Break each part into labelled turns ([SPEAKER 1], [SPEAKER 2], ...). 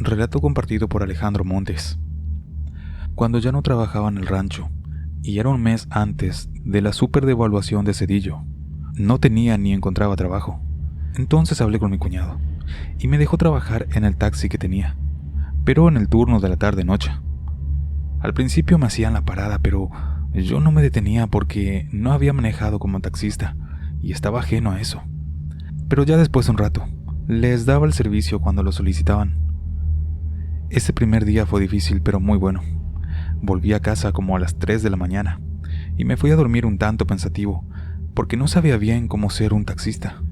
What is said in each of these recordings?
[SPEAKER 1] Relato compartido por Alejandro Montes. Cuando ya no trabajaba en el rancho, y era un mes antes de la superdevaluación de Cedillo, no tenía ni encontraba trabajo. Entonces hablé con mi cuñado, y me dejó trabajar en el taxi que tenía, pero en el turno de la tarde-noche. Al principio me hacían la parada, pero yo no me detenía porque no había manejado como taxista, y estaba ajeno a eso. Pero ya después de un rato, les daba el servicio cuando lo solicitaban. Ese primer día fue difícil, pero muy bueno. Volví a casa como a las 3 de la mañana y me fui a dormir un tanto pensativo, porque no sabía bien cómo ser un taxista.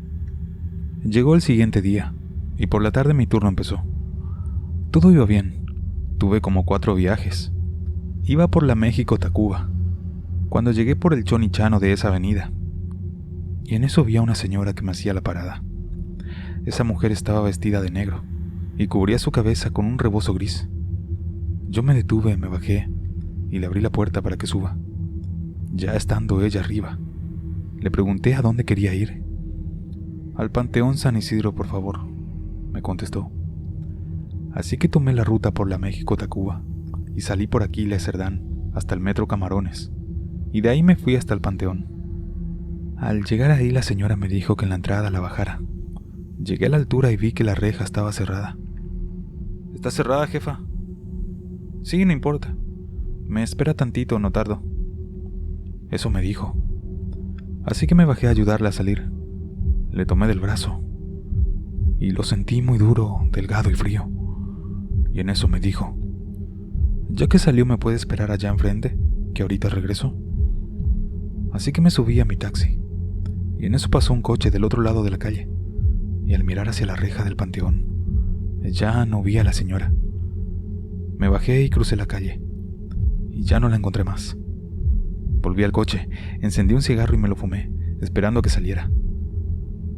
[SPEAKER 1] Llegó el siguiente día, y por la tarde mi turno empezó. Todo iba bien. Tuve como 4 viajes. Iba por la México-Tacuba, cuando llegué por el chonichano de esa avenida. Y en eso vi a una señora que me hacía la parada. Esa mujer estaba vestida de negro y cubría su cabeza con un rebozo gris. Yo me detuve, me bajé y le abrí la puerta para que suba. Ya estando ella arriba, le pregunté a dónde quería ir. Al Panteón San Isidro, por favor, me contestó. Así que tomé la ruta por la México-Tacuba y salí por Aquiles Cerdán hasta el metro Camarones, y de ahí me fui hasta el Panteón. Al llegar ahí, la señora me dijo que en la entrada la bajara. Llegué a la altura y vi que la reja estaba cerrada. ¿Está cerrada, jefa? Sí, no importa. Me espera tantito, no tardo. Eso me dijo. Así que me bajé a ayudarla a salir. Le tomé del brazo y lo sentí muy duro, delgado y frío. Y en eso me dijo: ya que salió, ¿me puede esperar allá enfrente, que ahorita regreso? Así que me subí a mi taxi, y en eso pasó un coche del otro lado de la calle, y al mirar hacia la reja del panteón, ya no vi a la señora. Me bajé y crucé la calle, y ya no la encontré más. Volví al coche, encendí un cigarro y me lo fumé, esperando a que saliera.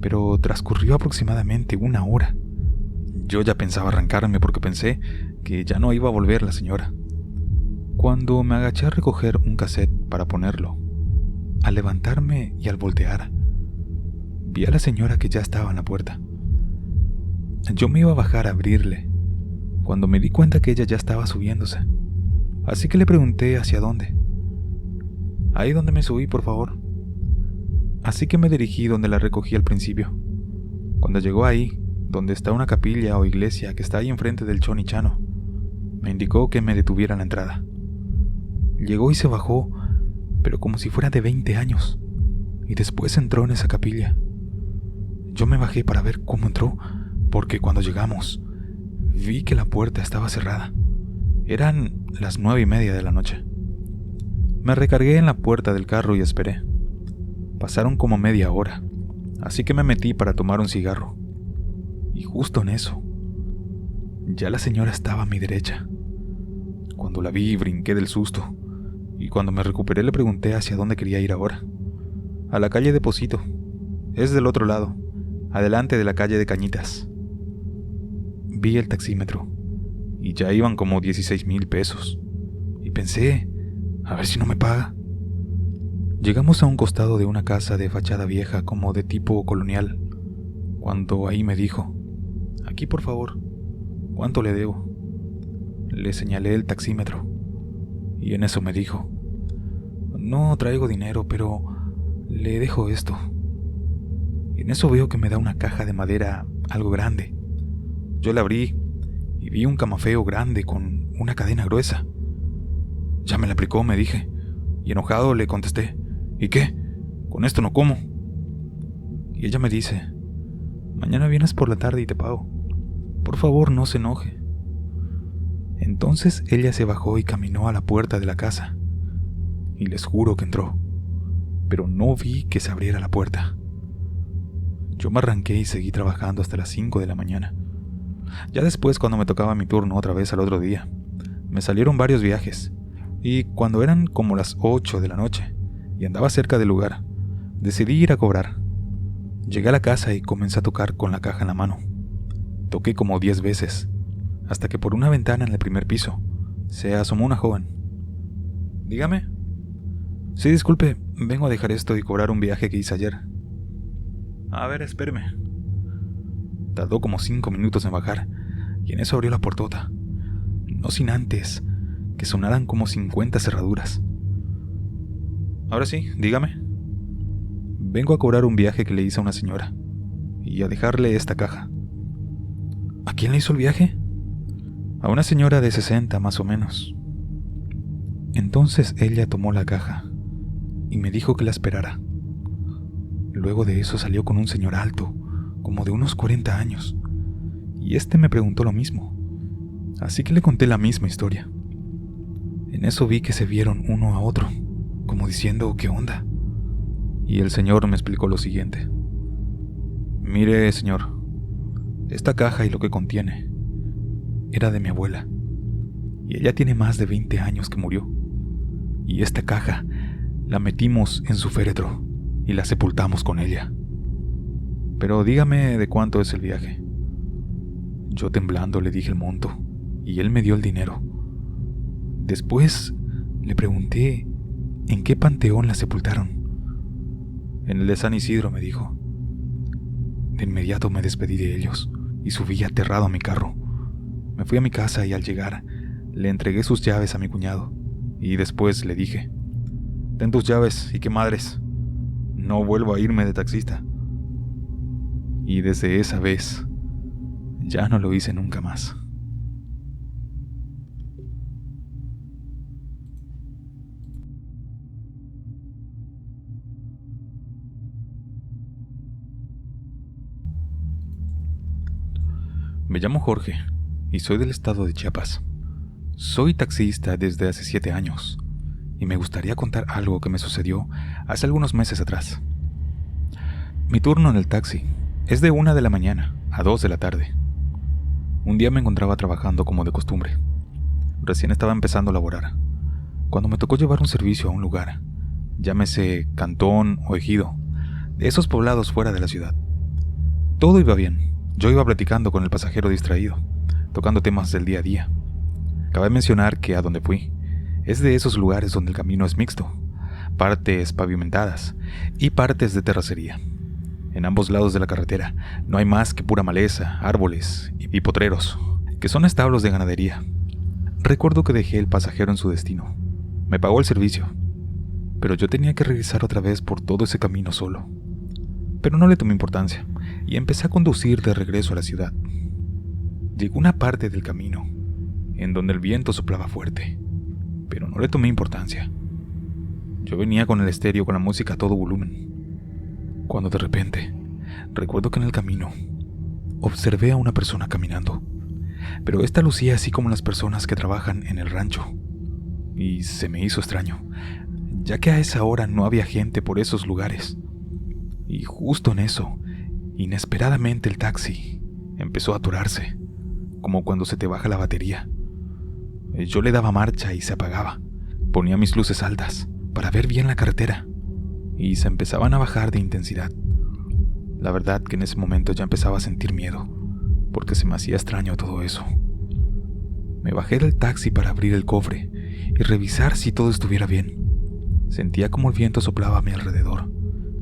[SPEAKER 1] Pero transcurrió aproximadamente 1 hora. Yo ya pensaba arrancarme porque pensé que ya no iba a volver la señora. Cuando me agaché a recoger un cassette para ponerlo, al levantarme y al voltear, vi a la señora que ya estaba en la puerta. Yo me iba a bajar a abrirle, cuando me di cuenta que ella ya estaba subiéndose. Así que le pregunté hacia dónde. Ahí donde me subí, por favor. Así que me dirigí donde la recogí al principio. Cuando llegó ahí, donde está una capilla o iglesia que está ahí enfrente del chonichano, me indicó que me detuviera en la entrada. Llegó y se bajó, pero como si fuera de 20 años, y después entró en esa capilla. Yo me bajé para ver cómo entró, porque cuando llegamos, vi que la puerta estaba cerrada. Eran las 9:30 de la noche. Me recargué en la puerta del carro y esperé. Pasaron como media hora, así que me metí para tomar un cigarro. Y justo en eso, ya la señora estaba a mi derecha. Cuando la vi, brinqué del susto, y cuando me recuperé le pregunté hacia dónde quería ir ahora. A la calle Deposito. Es del otro lado, adelante de la calle de Cañitas. Vi el taxímetro, y ya iban como 16,000 pesos. Y pensé, a ver si no me paga. Llegamos a un costado de una casa de fachada vieja como de tipo colonial, cuando ahí me dijo: aquí por favor, ¿cuánto le debo? Le señalé el taxímetro, y en eso me dijo: no traigo dinero, pero le dejo esto. Y en eso veo que me da una caja de madera algo grande. Yo la abrí y vi un camafeo grande con una cadena gruesa. Ya me la aplicó, me dije, y enojado le contesté: ¿y qué? Con esto no como. Y ella me dice: mañana vienes por la tarde y te pago. Por favor, no se enoje. Entonces ella se bajó y caminó a la puerta de la casa, y les juro que entró, pero no vi que se abriera la puerta. Yo me arranqué y seguí trabajando hasta las 5 de la mañana. Ya después, cuando me tocaba mi turno otra vez al otro día, me salieron varios viajes, y cuando eran como las 8 de la noche y andaba cerca del lugar, decidí ir a cobrar. Llegué a la casa y comencé a tocar con la caja en la mano. Toqué como 10 veces, hasta que por una ventana en el primer piso se asomó una joven. Dígame. Sí, disculpe, vengo a dejar esto y cobrar un viaje que hice ayer. A ver, espéreme. Tardó como 5 minutos en bajar, y en eso abrió la portota, no sin antes que sonaran como 50 cerraduras. Ahora sí, dígame. Vengo a cobrar un viaje que le hice a una señora y a dejarle esta caja. ¿A quién le hizo el viaje? A una señora de 60 más o menos. Entonces ella tomó la caja y me dijo que la esperara. Luego de eso salió con un señor alto, como de unos 40 años, y este me preguntó lo mismo, así que le conté la misma historia. En eso vi que se vieron uno a otro, como diciendo ¿qué onda? Y el señor me explicó lo siguiente. Mire, señor, esta caja y lo que contiene era de mi abuela, y ella tiene más de 20 años que murió, y esta caja la metimos en su féretro y la sepultamos con ella. Pero dígame de cuánto es el viaje. Yo temblando le dije el monto, y él me dio el dinero. Después le pregunté en qué panteón la sepultaron. En el de San Isidro, me dijo. De inmediato me despedí de ellos y subí aterrado a mi carro. Me fui a mi casa y al llegar le entregué sus llaves a mi cuñado y después le dije: ten tus llaves y qué madres, no vuelvo a irme de taxista. Y desde esa vez ya no lo hice nunca más. Me llamo Jorge y soy del estado de Chiapas. Soy taxista desde hace 7 años y me gustaría contar algo que me sucedió hace algunos meses atrás. Mi turno en el taxi es de 1 de la mañana a 2 de la tarde. Un día me encontraba trabajando como de costumbre. Recién estaba empezando a laborar, cuando me tocó llevar un servicio a un lugar, llámese cantón o ejido, de esos poblados fuera de la ciudad. Todo iba bien. Yo iba platicando con el pasajero distraído, tocando temas del día a día. Cabe mencionar que a donde fui es de esos lugares donde el camino es mixto, partes pavimentadas y partes de terracería. En ambos lados de la carretera no hay más que pura maleza, árboles y potreros, que son establos de ganadería. Recuerdo que dejé el pasajero en su destino. Me pagó el servicio, pero yo tenía que regresar otra vez por todo ese camino solo. Pero no le tomé importancia y empecé a conducir de regreso a la ciudad. Llegó una parte del camino en donde el viento soplaba fuerte, pero no le tomé importancia. Yo venía con el estéreo con la música a todo volumen, cuando de repente recuerdo que en el camino observé a una persona caminando, pero esta lucía así como las personas que trabajan en el rancho, y se me hizo extraño, ya que a esa hora no había gente por esos lugares. Y justo en eso, inesperadamente el taxi empezó a atorarse, como cuando se te baja la batería. Yo le daba marcha y se apagaba. Ponía mis luces altas para ver bien la carretera y se empezaban a bajar de intensidad. La verdad que en ese momento ya empezaba a sentir miedo, porque se me hacía extraño todo eso. Me bajé del taxi para abrir el cofre y revisar si todo estuviera bien. Sentía como el viento soplaba a mi alrededor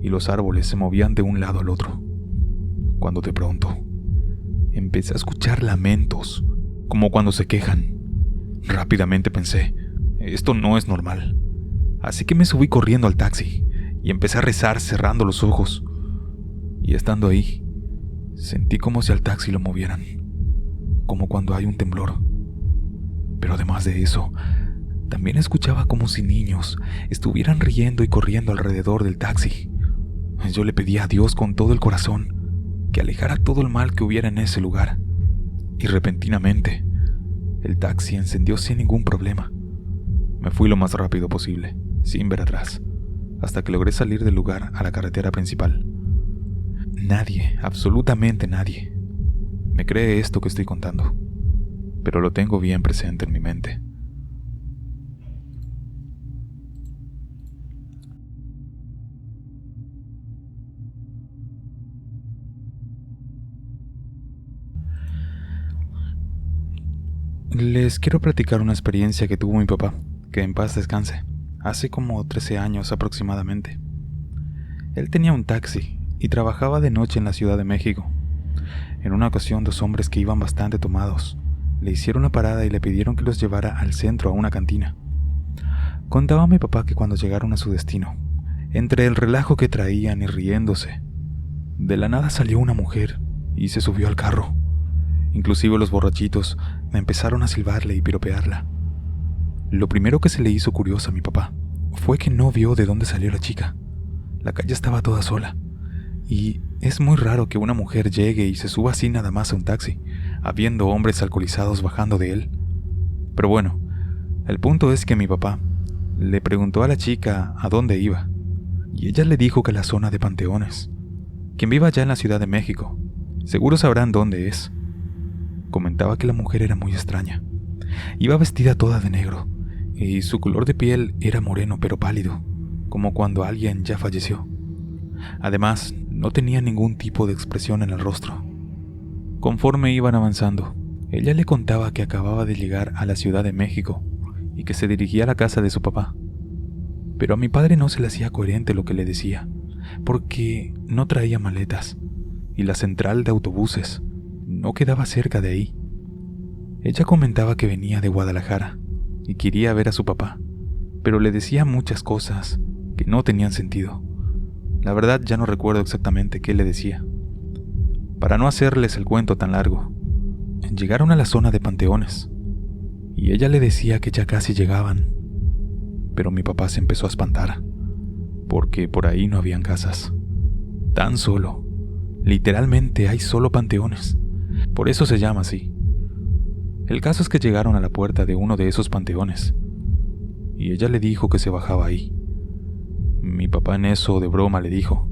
[SPEAKER 1] y los árboles se movían de un lado al otro, cuando de pronto empecé a escuchar lamentos, como cuando se quejan. Rápidamente pensé, esto no es normal, así que me subí corriendo al taxi y empecé a rezar cerrando los ojos, y estando ahí, sentí como si al taxi lo movieran, como cuando hay un temblor. Pero además de eso, también escuchaba como si niños estuvieran riendo y corriendo alrededor del taxi. Yo le pedía a Dios con todo el corazón que alejara todo el mal que hubiera en ese lugar. Y repentinamente, el taxi encendió sin ningún problema. Me fui lo más rápido posible, sin ver atrás, hasta que logré salir del lugar a la carretera principal. Nadie, absolutamente nadie, me cree esto que estoy contando, pero lo tengo bien presente en mi mente. Les quiero platicar una experiencia que tuvo mi papá, que en paz descanse, hace como 13 años aproximadamente. Él tenía un taxi y trabajaba de noche en la Ciudad de México. En una ocasión, 2 hombres que iban bastante tomados le hicieron la parada y le pidieron que los llevara al centro a una cantina. Contaba mi papá que cuando llegaron a su destino, entre el relajo que traían y riéndose, de la nada salió una mujer y se subió al carro. Inclusive los borrachitos empezaron a silbarle y piropearla. Lo primero que se le hizo curioso a mi papá fue que no vio de dónde salió la chica. La calle estaba toda sola, y es muy raro que una mujer llegue y se suba así nada más a un taxi, habiendo hombres alcoholizados bajando de él. Pero bueno, el punto es que mi papá le preguntó a la chica a dónde iba, y ella le dijo que a la zona de Panteones. Quien viva allá en la Ciudad de México, seguro sabrán dónde es. Comentaba que la mujer era muy extraña. Iba vestida toda de negro, y su color de piel era moreno pero pálido, como cuando alguien ya falleció. Además, no tenía ningún tipo de expresión en el rostro. Conforme iban avanzando, ella le contaba que acababa de llegar a la Ciudad de México y que se dirigía a la casa de su papá. Pero a mi padre no se le hacía coherente lo que le decía, porque no traía maletas y la central de autobuses no quedaba cerca de ahí. Ella comentaba que venía de Guadalajara y quería ver a su papá, pero le decía muchas cosas que no tenían sentido. La verdad ya no recuerdo exactamente qué le decía. Para no hacerles el cuento tan largo, llegaron a la zona de Panteones y ella le decía que ya casi llegaban, pero mi papá se empezó a espantar, porque por ahí no habían casas. Tan solo, literalmente hay solo panteones, por eso se llama así. El caso es que llegaron a la puerta de uno de esos panteones, y ella le dijo que se bajaba ahí. Mi papá en eso de broma le dijo: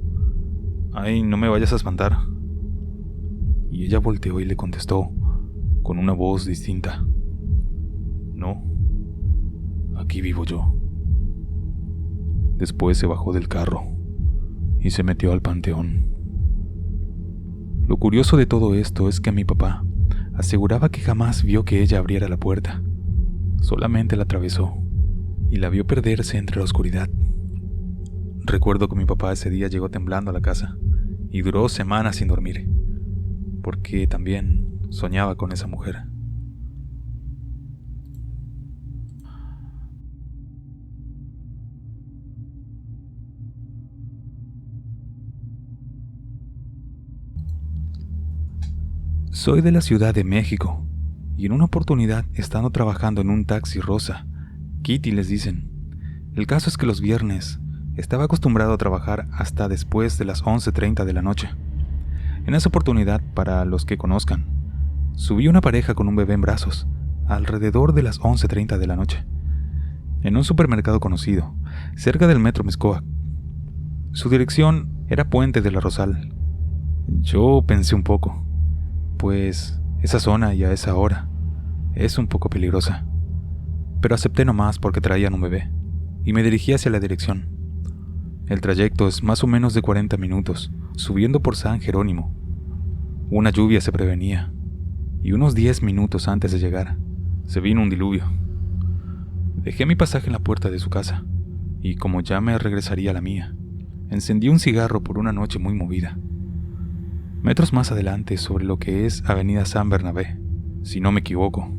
[SPEAKER 1] «Ay, no me vayas a espantar». Y ella volteó y le contestó con una voz distinta: «No, aquí vivo yo». Después se bajó del carro y se metió al panteón. Lo curioso de todo esto es que mi papá aseguraba que jamás vio que ella abriera la puerta. Solamente la atravesó y la vio perderse entre la oscuridad. Recuerdo que mi papá ese día llegó temblando a la casa y duró semanas sin dormir, porque también soñaba con esa mujer. Soy de la Ciudad de México, y en una oportunidad, estando trabajando en un taxi rosa, Kitty les dicen, el caso es que los viernes estaba acostumbrado a trabajar hasta después de las 11:30 de la noche. En esa oportunidad, para los que conozcan, subí una pareja con un bebé en brazos, alrededor de las 11:30 de la noche, en un supermercado conocido, cerca del metro Mixcoac. Su dirección era Puente de la Rosal. Yo pensé un poco, pues esa zona y a esa hora es un poco peligrosa, pero acepté nomás porque traían un bebé, y me dirigí hacia la dirección. El trayecto es más o menos de 40 minutos, subiendo por San Jerónimo. Una lluvia se prevenía, y unos 10 minutos antes de llegar, se vino un diluvio. Dejé mi pasaje en la puerta de su casa, y como ya me regresaría a la mía, encendí un cigarro por una noche muy movida. Metros más adelante, sobre lo que es Avenida San Bernabé, si no me equivoco,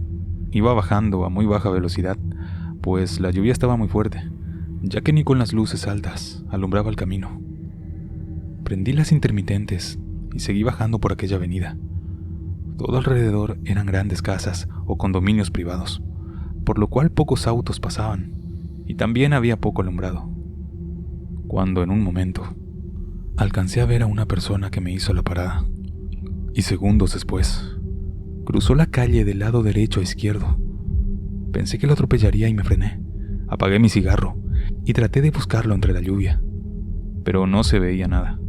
[SPEAKER 1] iba bajando a muy baja velocidad, pues la lluvia estaba muy fuerte, ya que ni con las luces altas alumbraba el camino. Prendí las intermitentes y seguí bajando por aquella avenida. Todo alrededor eran grandes casas o condominios privados, por lo cual pocos autos pasaban, y también había poco alumbrado. Cuando en un momento alcancé a ver a una persona que me hizo la parada, y segundos después cruzó la calle del lado derecho a izquierdo. Pensé que lo atropellaría y me frené. Apagué mi cigarro y traté de buscarlo entre la lluvia, pero no se veía nada.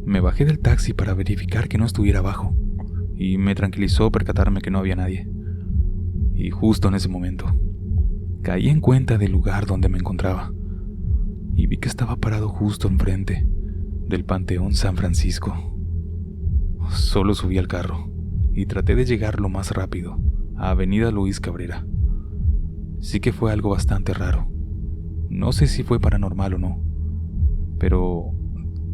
[SPEAKER 1] Me bajé del taxi para verificar que no estuviera abajo, y me tranquilizó percatarme que no había nadie. Y justo en ese momento, caí en cuenta del lugar donde me encontraba, y vi que estaba parado justo enfrente del Panteón San Francisco. Solo subí al carro y traté de llegar lo más rápido a Avenida Luis Cabrera. Sí que fue algo bastante raro. No sé si fue paranormal o no, pero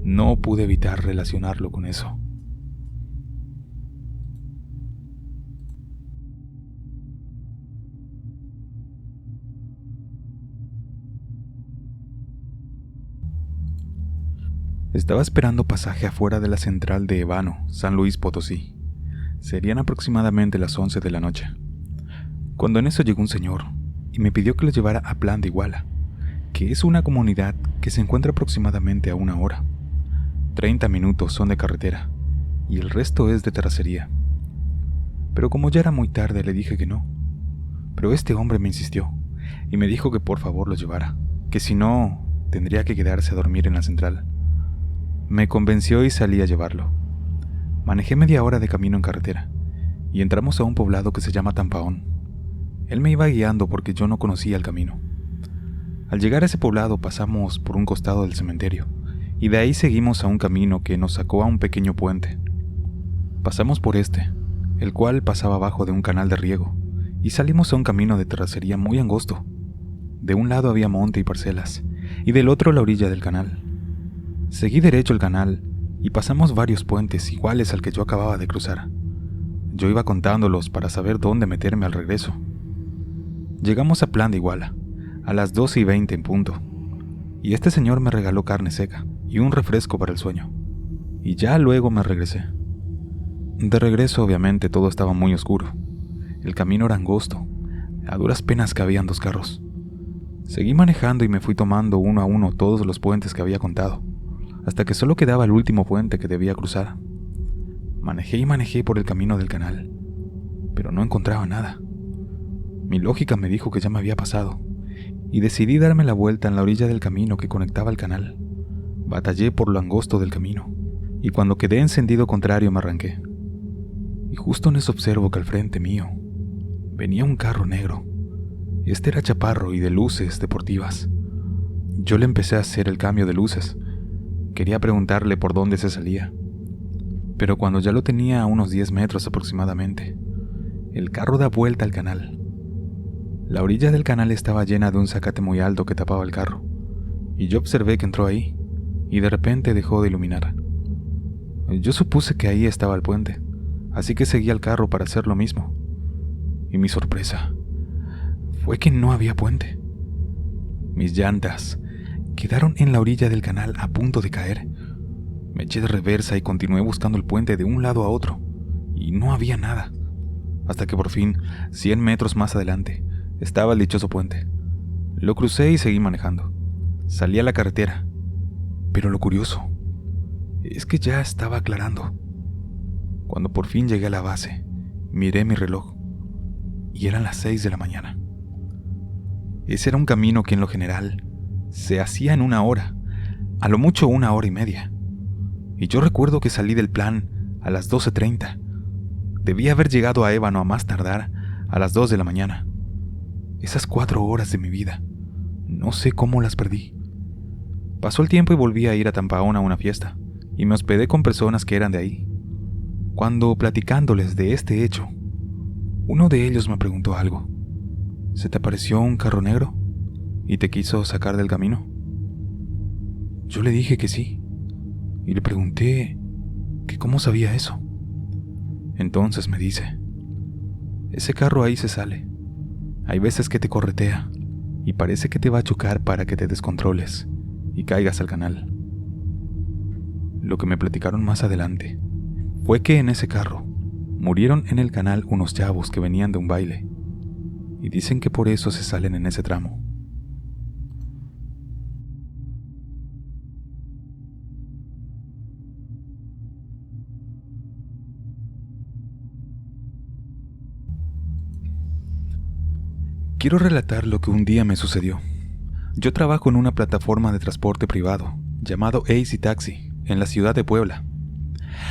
[SPEAKER 1] no pude evitar relacionarlo con eso. Estaba esperando pasaje afuera de la central de Ébano, San Luis Potosí. Serían aproximadamente las 11 de la noche, cuando en eso llegó un señor y me pidió que lo llevara a Plan de Iguala, que es una comunidad que se encuentra aproximadamente a 1 hora. 30 minutos son de carretera y el resto es de terracería. Pero como ya era muy tarde, le dije que no. Pero este hombre me insistió y me dijo que por favor lo llevara, que si no, tendría que quedarse a dormir en la central. Me convenció y salí a llevarlo. Manejé media hora de camino en carretera y entramos a un poblado que se llama Tampaón. Él me iba guiando porque yo no conocía el camino. Al llegar a ese poblado pasamos por un costado del cementerio y de ahí seguimos a un camino que nos sacó a un pequeño puente. Pasamos por el cual pasaba abajo de un canal de riego, y salimos a un camino de terracería muy angosto. De un lado había monte y parcelas, y del otro la orilla del canal. Seguí derecho el canal y pasamos varios puentes iguales al que yo acababa de cruzar. Yo iba contándolos para saber dónde meterme al regreso. Llegamos a Plan de Iguala, a las 12:20 en punto, y este señor me regaló carne seca y un refresco para el sueño, y ya luego me regresé. De regreso, obviamente, todo estaba muy oscuro. El camino era angosto, a duras penas cabían 2 carros. Seguí manejando y me fui tomando uno a uno todos los puentes que había contado, hasta que solo quedaba el último puente que debía cruzar. Manejé y manejé por el camino del canal, pero no encontraba nada. Mi lógica me dijo que ya me había pasado, y decidí darme la vuelta en la orilla del camino que conectaba al canal. Batallé por lo angosto del camino, y cuando quedé en sentido contrario me arranqué. Y justo en eso observo que al frente mío venía un carro negro. Este era chaparro y de luces deportivas. Yo le empecé a hacer el cambio de luces. Quería preguntarle por dónde se salía, pero cuando ya lo tenía a unos 10 metros aproximadamente, el carro da vuelta al canal. La orilla del canal estaba llena de un zacate muy alto que tapaba el carro, y yo observé que entró ahí, y de repente dejó de iluminar. Yo supuse que ahí estaba el puente, así que seguí al carro para hacer lo mismo. Y mi sorpresa fue que no había puente. Mis llantas quedaron en la orilla del canal a punto de caer. Me eché de reversa y continué buscando el puente de un lado a otro, y no había nada, hasta que por fin, 100 metros más adelante, estaba el dichoso puente. Lo crucé y seguí manejando. Salí a la carretera, pero lo curioso es que ya estaba aclarando. Cuando por fin llegué a la base, miré mi reloj, y eran las 6 de la mañana. Ese era un camino que en lo general se hacía en 1 hora, a lo mucho 1 hora y media. Y yo recuerdo que salí del plan a las 12:30. Debía haber llegado a Ébano a más tardar a las 2 de la mañana. Esas 4 horas de mi vida, no sé cómo las perdí. Pasó el tiempo y volví a ir a Tampaón a una fiesta, y me hospedé con personas que eran de ahí. Cuando platicándoles de este hecho, uno de ellos me preguntó algo. ¿Se te apareció un carro negro y te quiso sacar del camino? Yo le dije que sí, y le pregunté que cómo sabía eso. Entonces me dice, ese carro ahí se sale. Hay veces que te corretea y parece que te va a chocar para que te descontroles y caigas al canal. Lo que me platicaron más adelante fue que en ese carro murieron en el canal unos chavos que venían de un baile, y dicen que por eso se salen en ese tramo. Quiero relatar lo que un día me sucedió. Yo trabajo en una plataforma de transporte privado llamado Easy Taxi en la ciudad de Puebla.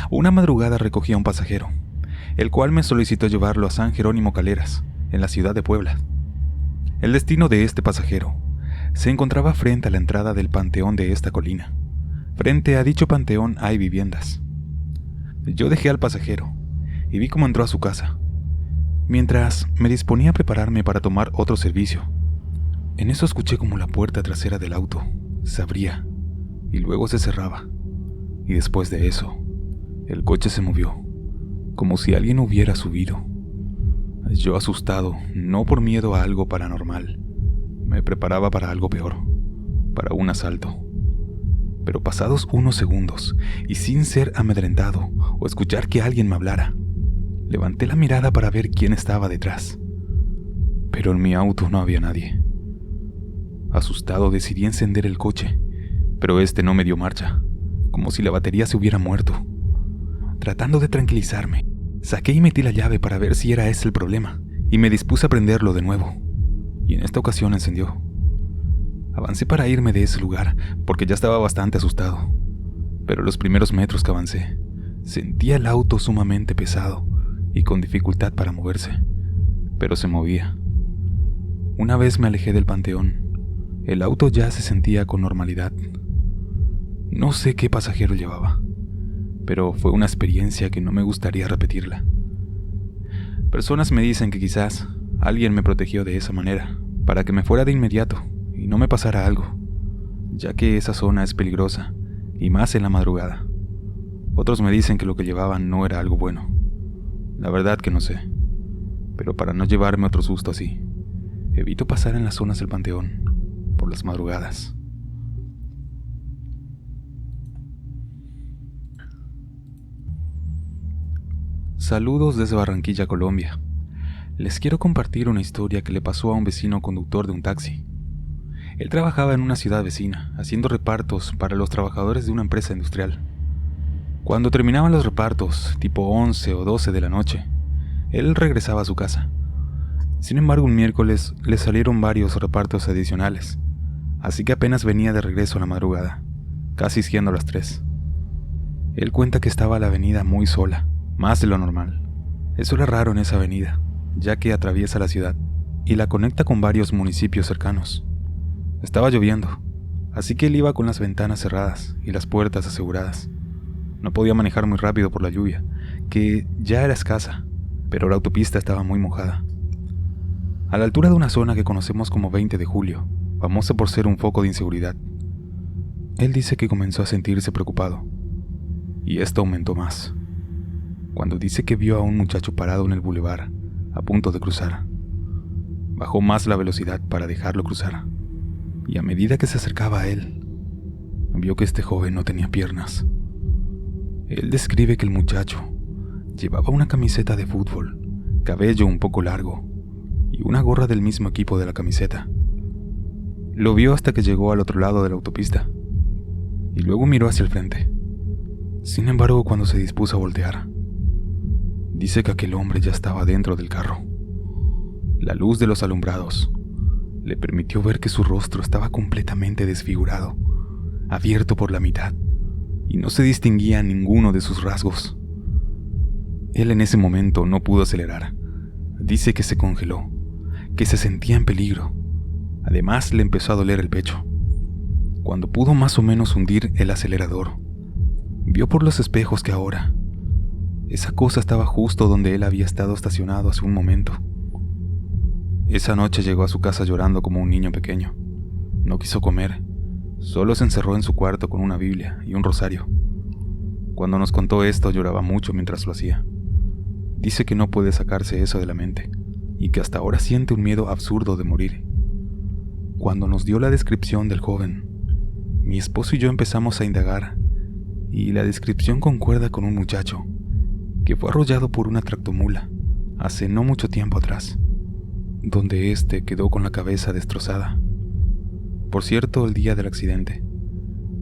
[SPEAKER 1] Una madrugada recogí a un pasajero, el cual me solicitó llevarlo a San Jerónimo Caleras, en la ciudad de Puebla. El destino de este pasajero se encontraba frente a la entrada del panteón de esta colina. Frente a dicho panteón hay viviendas. Yo dejé al pasajero y vi cómo entró a su casa, mientras me disponía a prepararme para tomar otro servicio. En eso escuché como la puerta trasera del auto se abría y luego se cerraba, y después de eso, el coche se movió, como si alguien hubiera subido. Yo, asustado, no por miedo a algo paranormal, me preparaba para algo peor, para un asalto. Pero pasados unos segundos, y sin ser amedrentado o escuchar que alguien me hablara, levanté la mirada para ver quién estaba detrás. Pero en mi auto no había nadie. Asustado decidí encender el coche, pero este no me dio marcha, como si la batería se hubiera muerto. Tratando de tranquilizarme, saqué y metí la llave para ver si era ese el problema, y me dispuse a prenderlo de nuevo, y en esta ocasión encendió. Avancé para irme de ese lugar, porque ya estaba bastante asustado, pero los primeros metros que avancé, sentía el auto sumamente pesado y con dificultad para moverse, pero se movía. Una vez me alejé del panteón, el auto ya se sentía con normalidad. No sé qué pasajero llevaba, pero fue una experiencia que no me gustaría repetirla. Personas me dicen que quizás alguien me protegió de esa manera, para que me fuera de inmediato y no me pasara algo, ya que esa zona es peligrosa, y más en la madrugada. Otros me dicen que lo que llevaban no era algo bueno. La verdad que no sé, pero para no llevarme otro susto así, evito pasar en las zonas del panteón por las madrugadas. Saludos desde Barranquilla, Colombia. Les quiero compartir una historia que le pasó a un vecino conductor de un taxi. Él trabajaba en una ciudad vecina, haciendo repartos para los trabajadores de una empresa industrial. Cuando terminaban los repartos, tipo 11 o 12 de la noche, él regresaba a su casa. Sin embargo, un miércoles le salieron varios repartos adicionales, así que apenas venía de regreso a la madrugada, casi siendo las 3. Él cuenta que estaba la avenida muy sola, más de lo normal. Eso era raro en esa avenida, ya que atraviesa la ciudad y la conecta con varios municipios cercanos. Estaba lloviendo, así que él iba con las ventanas cerradas y las puertas aseguradas. No podía manejar muy rápido por la lluvia, que ya era escasa, pero la autopista estaba muy mojada. A la altura de una zona que conocemos como 20 de julio, famosa por ser un foco de inseguridad, él dice que comenzó a sentirse preocupado, y esto aumentó más, cuando dice que vio a un muchacho parado en el bulevar, a punto de cruzar. Bajó más la velocidad para dejarlo cruzar, y a medida que se acercaba a él, vio que este joven no tenía piernas. Él describe que el muchacho llevaba una camiseta de fútbol, cabello un poco largo, y una gorra del mismo equipo de la camiseta. Lo vio hasta que llegó al otro lado de la autopista, y luego miró hacia el frente. Sin embargo, cuando se dispuso a voltear, dice que aquel hombre ya estaba dentro del carro. La luz de los alumbrados le permitió ver que su rostro estaba completamente desfigurado, abierto por la mitad, y no se distinguía ninguno de sus rasgos. Él en ese momento no pudo acelerar. Dice que se congeló, que se sentía en peligro. Además, le empezó a doler el pecho. Cuando pudo más o menos hundir el acelerador, vio por los espejos que ahora esa cosa estaba justo donde él había estado estacionado hace un momento. Esa noche llegó a su casa llorando como un niño pequeño. No quiso comer, solo se encerró en su cuarto con una Biblia y un rosario. Cuando nos contó esto, lloraba mucho mientras lo hacía. Dice que no puede sacarse eso de la mente y que hasta ahora siente un miedo absurdo de morir. Cuando nos dio la descripción del joven, mi esposo y yo empezamos a indagar, y la descripción concuerda con un muchacho que fue arrollado por una tractomula hace no mucho tiempo atrás, donde éste quedó con la cabeza destrozada. Por cierto, el día del accidente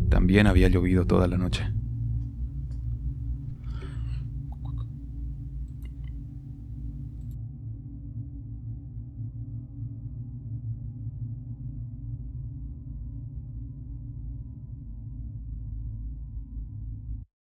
[SPEAKER 1] también había llovido toda la noche.